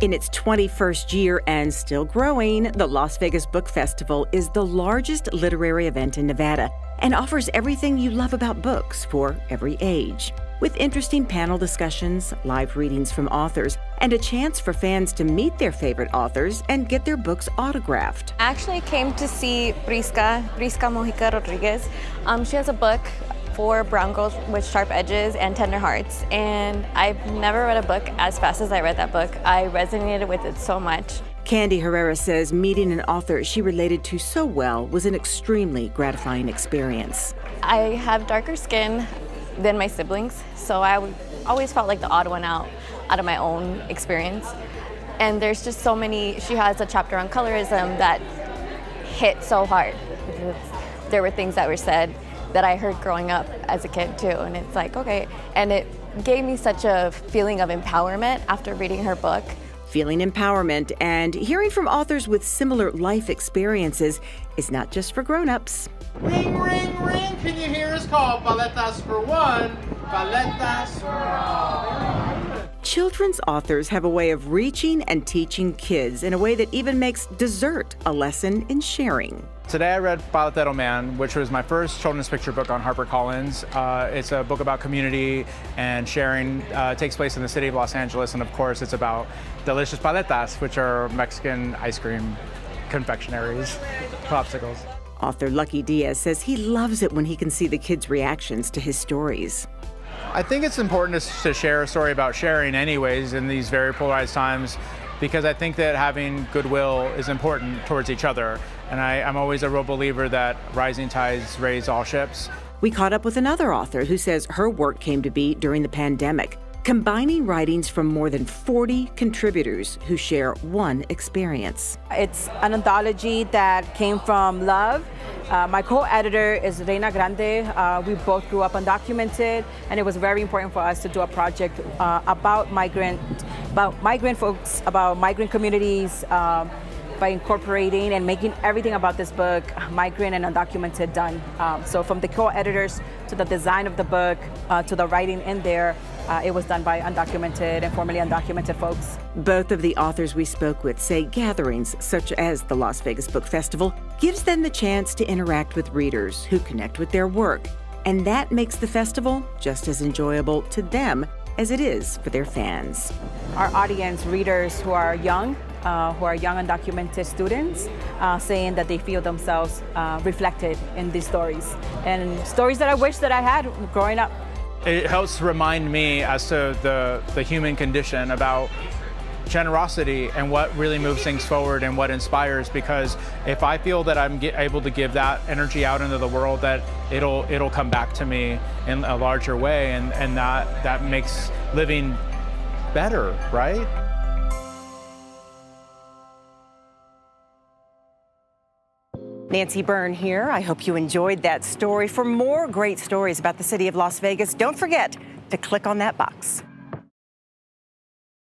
In its 21st year and still growing, the Las Vegas Book Festival is the largest literary event in Nevada and offers everything you love about books for every age. With interesting panel discussions, live readings from authors, and a chance for fans to meet their favorite authors and get their books autographed. I actually came to see Prisca Mojica Rodriguez. She has a book for brown girls with sharp edges and tender hearts, and I've never read a book as fast as I read that book. I resonated with it so much. Candy Herrera says meeting an author she related to so well was an extremely gratifying experience. I have darker skin than my siblings, so I always felt like the odd one out of my own experience. And there's just so many. She has a chapter on colorism that hit so hard. There were things that were said that I heard growing up as a kid too, and it's like, okay. And it gave me such a feeling of empowerment after reading her book. Feeling empowerment and hearing from authors with similar life experiences is not just for grown-ups. Ring, ring, ring, can you hear us call? Paletas for one, paletas for all. Children's authors have a way of reaching and teaching kids in a way that even makes dessert a lesson in sharing. Today I read Paletero Man, which was my first children's picture book on HarperCollins. It's a book about community and sharing. It takes place in the city of Los Angeles, and of course it's about delicious paletas, which are Mexican ice cream confectionaries, popsicles. Author Lucky Diaz says he loves it when he can see the kids' reactions to his stories. I think it's important to share a story about sharing anyways in these very polarized times, because I think that having goodwill is important towards each other. And I'm always a real believer that rising tides raise all ships. We caught up with another author who says her work came to be during the pandemic, combining writings from more than 40 contributors who share one experience. It's an anthology that came from love. My co-editor is Reina Grande. We both grew up undocumented, and it was very important for us to do a project about migrant folks, about migrant communities, by incorporating and making everything about this book migrant and undocumented done. So from the co-editors to the design of the book to the writing in there, it was done by undocumented and formerly undocumented folks. Both of the authors we spoke with say gatherings such as the Las Vegas Book Festival gives them the chance to interact with readers who connect with their work. And that makes the festival just as enjoyable to them as it is for their fans. Our audience, readers who are young undocumented students, saying that they feel themselves reflected in these stories, and stories that I wish that I had growing up. It helps remind me as to the human condition, about generosity and what really moves things forward and what inspires, because if I feel that I'm able to give that energy out into the world, that it'll come back to me in a larger way, and that makes living better, right? Nancy Byrne here. I hope you enjoyed that story. For more great stories about the city of Las Vegas, don't forget to click on that box.